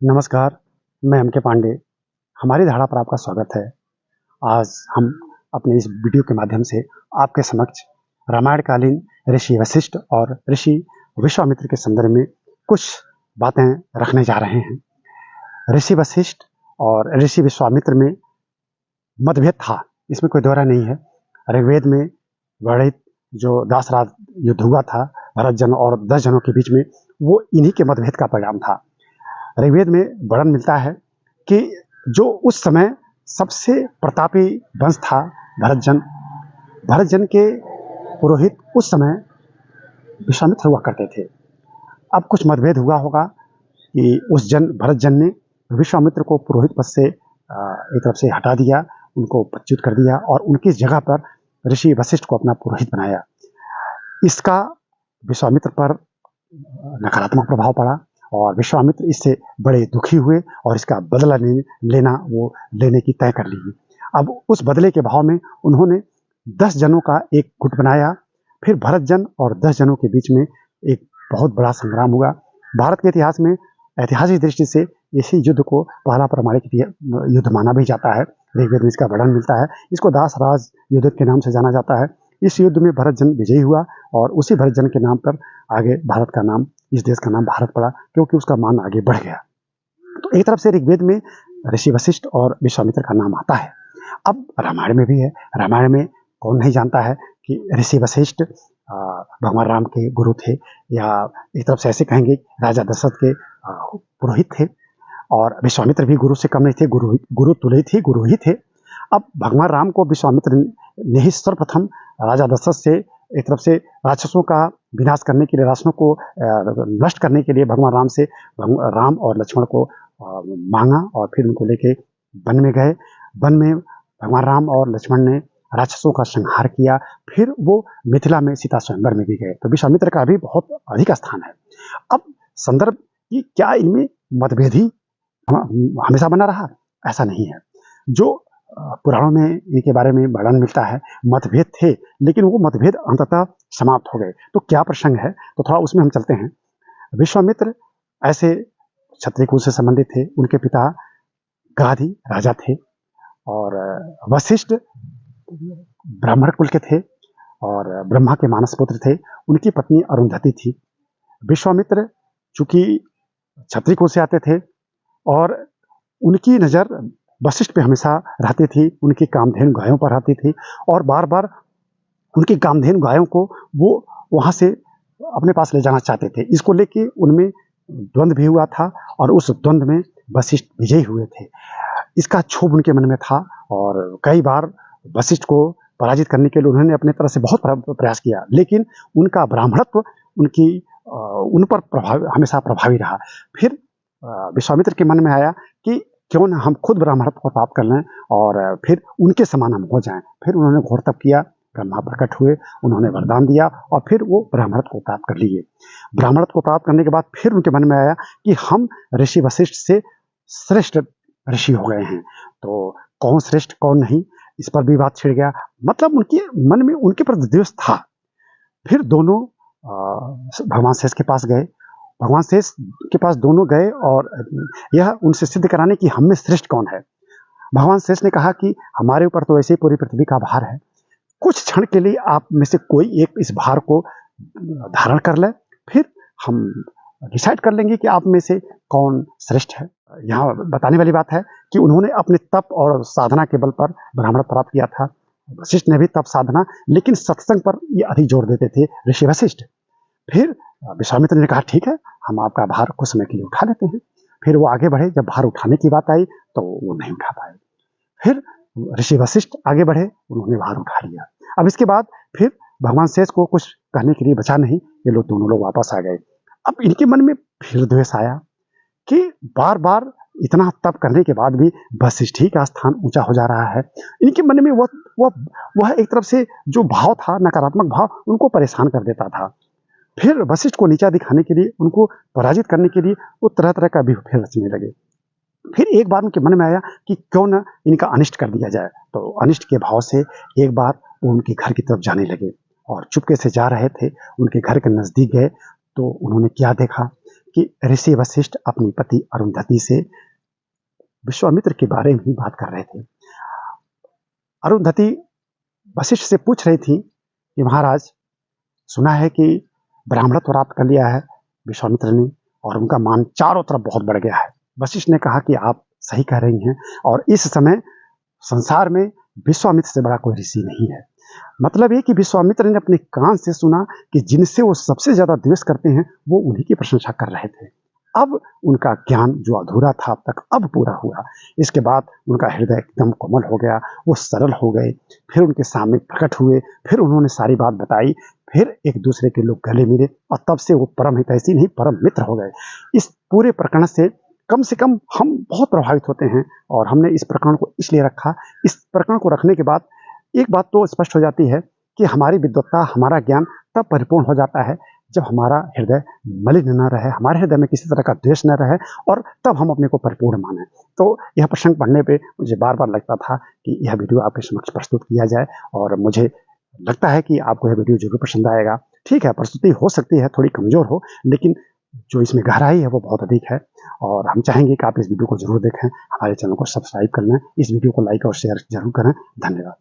नमस्कार, मैं एम के पांडे। हमारी धारा पर आपका स्वागत है। आज हम अपने इस वीडियो के माध्यम से आपके समक्ष रामायणकालीन ऋषि वशिष्ठ और ऋषि विश्वामित्र के संदर्भ में कुछ बातें रखने जा रहे हैं। ऋषि वशिष्ठ और ऋषि विश्वामित्र में मतभेद था, इसमें कोई दोहरा नहीं है। ऋग्वेद में वर्णित जो दासराज युद्ध हुआ था भरत जन और 10 जनों के बीच में, वो इन्हीं के मतभेद का परिणाम था। ऋग्वेद में वर्णन मिलता है कि जो उस समय सबसे प्रतापी वंश था भरत जन के पुरोहित उस समय विश्वामित्र हुआ करते थे। अब कुछ मतभेद हुआ होगा कि भरत जन ने विश्वामित्र को पुरोहित पद से एक तरफ से हटा दिया, उनको पदच्युत कर दिया और उनकी जगह पर ऋषि वशिष्ठ को अपना पुरोहित बनाया। इसका विश्वामित्र पर नकारात्मक प्रभाव पड़ा और विश्वामित्र इससे बड़े दुखी हुए और इसका बदला लेने की तय कर ली। अब उस बदले के भाव में उन्होंने 10 जनों का एक गुट बनाया। फिर भरत जन और 10 जनों के बीच में एक बहुत बड़ा संग्राम हुआ। भारत के इतिहास में ऐतिहासिक दृष्टि से इसी युद्ध को पहला परमाणिक युद्ध माना भी जाता है। ऋग्वेद में इसका वर्णन मिलता है। इसको दासराज युद्ध के नाम से जाना जाता है। इस युद्ध में भरत जन विजयी हुआ और उसी भरत जन के नाम पर आगे भारत का नाम, इस देश का नाम भारत पड़ा, क्योंकि उसका मान आगे बढ़ गया। तो एक तरफ से ऋग्वेद में ऋषि वशिष्ठ और विश्वामित्र का नाम आता है। अब रामायण में भी है। रामायण में कौन नहीं जानता है कि ऋषि वशिष्ठ भगवान राम के गुरु थे, या एक तरफ से ऐसे कहेंगे राजा दशरथ के पुरोहित थे, और विश्वामित्र भी गुरु से कम नहीं थे, गुरु तुल्य थे, गुरु ही थे। अब भगवान राम को विश्वामित्र ने ही सर्वप्रथम राजा दशरथ से एक तरफ से राक्षसों का विनाश करने के लिए, राक्षसों को नष्ट करने के लिए भगवान राम और लक्ष्मण को मांगा और फिर उनको लेके वन में गए। वन में भगवान राम और लक्ष्मण ने राक्षसों का संहार किया। फिर वो मिथिला में सीता स्वयंवर में भी गए। तो विश्वामित्र का भी बहुत अधिक स्थान है। अब संदर्भ कि क्या इनमें मतभेद ही हमेशा बना रहा? ऐसा नहीं है। जो पुराणों में इनके बारे में वर्णन मिलता है, मतभेद थे, लेकिन वो मतभेद अंततः समाप्त हो गए। तो क्या प्रसंग है, तो थोड़ा उसमें हम चलते हैं। विश्वामित्र ऐसे क्षत्रिय कुल से संबंधित थे। उनके पिता गाधी राजा थे और वशिष्ठ ब्राह्मण कुल के थे और ब्रह्मा के मानस पुत्र थे। उनकी पत्नी अरुंधति थी। विश्वामित्र चूंकि क्षत्रिय कुल से आते थे और उनकी नज़र वशिष्ठ पे हमेशा रहती थी, उनकी कामधेनु गायों पर रहती थी और बार बार उनकी कामधेनु गायों को वो वहाँ से अपने पास ले जाना चाहते थे। इसको लेके उनमें द्वंद्व भी हुआ था और उस द्वंद्व में वशिष्ठ विजयी हुए थे। इसका क्षोभ उनके मन में था और कई बार वशिष्ठ को पराजित करने के लिए उन्होंने अपने तरफ से बहुत प्रयास किया, लेकिन उनका ब्राह्मणत्व उन पर हमेशा प्रभावी रहा। फिर विश्वामित्र के मन में आया कि क्यों ना हम खुद ब्राह्मणत्व को प्राप्त कर लें और फिर उनके समान हम हो जाएं। फिर उन्होंने घोर तप किया, ब्रह्मा प्रकट हुए, उन्होंने वरदान दिया और फिर वो ब्राह्मणत्व को प्राप्त कर लिए। ब्राह्मणत्व को प्राप्त करने के बाद फिर उनके मन में आया कि हम ऋषि वशिष्ठ से श्रेष्ठ ऋषि हो गए हैं। तो कौन श्रेष्ठ कौन नहीं, इस पर भी बात छिड़ गया। मतलब उनके मन में उनके प्रति द्वेष था। फिर दोनों भगवान शेष के पास गए। भगवान शेष के पास दोनों गए और यह उनसे सिद्ध कराने की हम में श्रेष्ठ कौन है। भगवान शेष ने कहा कि हमारे ऊपर तो ऐसे ही पूरी पृथ्वी का भार है, कुछ क्षण के लिए आप में से कोई एक इस भार को धारण कर ले, फिर हम डिसाइड कर लेंगे कि आप में से कौन श्रेष्ठ है। यहाँ बताने वाली बात है कि उन्होंने अपने तप और साधना के बल पर ब्राह्मण प्राप्त किया था। वशिष्ठ ने भी तप साधना, लेकिन सत्संग पर ये अधिक जोर देते थे ऋषि वशिष्ठ। फिर विश्वामित्र ने कहा ठीक है, हम आपका भार कुछ समय के लिए उठा लेते हैं। फिर वो आगे बढ़े। जब भार उठाने की बात आई तो वो नहीं उठा पाए। फिर ऋषि वशिष्ठ आगे बढ़े, उन्होंने भार उठा लिया। अब इसके बाद फिर भगवान शेष को कुछ कहने के लिए बचा नहीं, ये लोग दोनों लोग वापस आ गए। अब इनके मन में फिर द्वेष आया कि बार बार इतना तप करने के बाद भी वशिष्ठ ही का स्थान ऊंचा हो जा रहा है। इनके मन में वह एक तरफ से जो भाव था, नकारात्मक भाव, उनको परेशान कर देता था। फिर वशिष्ठ को नीचा दिखाने के लिए, उनको पराजित करने के लिए वो तरह तरह का व्यूह रचने लगे। फिर एक बार उनके मन में आया कि क्यों न इनका अनिष्ट कर दिया जाए। तो अनिष्ट के भाव से एक बार वो उनके घर की तरफ जाने लगे और चुपके से जा रहे थे। उनके घर के नज़दीक गए तो उन्होंने क्या देखा कि ऋषि वशिष्ठ अपनी पति अरुंधति से विश्वामित्र के बारे में ही बात कर रहे थे। अरुंधति वशिष्ठ से पूछ रही थी कि महाराज, सुना है कि ब्राह्मणत्व प्राप्त कर लिया है विश्वामित्र ने और उनका मान चारों तरफ बहुत बढ़ गया है। वशिष्ठ ने कहा कि आप सही कह रही हैं और इस समय संसार में विश्वामित्र से बड़ा कोई ऋषि नहीं है। मतलब ये कि विश्वामित्र ने अपने कान से सुना कि जिनसे वो सबसे ज्यादा द्वेष करते हैं वो उन्हीं की प्रशंसा कर रहे थे। अब उनका ज्ञान जो अधूरा था अब तक अब पूरा हुआ। इसके बाद उनका हृदय एकदम कोमल हो गया, वो सरल हो गए, फिर उनके सामने प्रकट हुए, फिर उन्होंने सारी बात बताई, फिर एक दूसरे के लोग गले मिले और तब से वो परम हितैषी नहीं परम मित्र हो गए। इस पूरे प्रकरण से कम हम बहुत प्रभावित होते हैं और हमने इस प्रकरण को इसलिए रखा। इस प्रकरण को रखने के बाद एक बात तो स्पष्ट हो जाती है कि हमारी विद्वत्ता, हमारा ज्ञान तब परिपूर्ण हो जाता है जब हमारा हृदय मलिन न रहे, हमारे हृदय में किसी तरह का द्वेष न रहे और तब हम अपने को परिपूर्ण माने। तो यह प्रसंग पढ़ने पे मुझे बार बार लगता था कि यह वीडियो आपके समक्ष प्रस्तुत किया जाए और मुझे लगता है कि आपको यह वीडियो जरूर पसंद आएगा। ठीक है, प्रस्तुति हो सकती है थोड़ी कमजोर हो, लेकिन जो इसमें गहराई है वो बहुत अधिक है और हम चाहेंगे कि आप इस वीडियो को जरूर देखें। हमारे चैनल को सब्सक्राइब कर लें, इस वीडियो को लाइक और शेयर जरूर करें। धन्यवाद।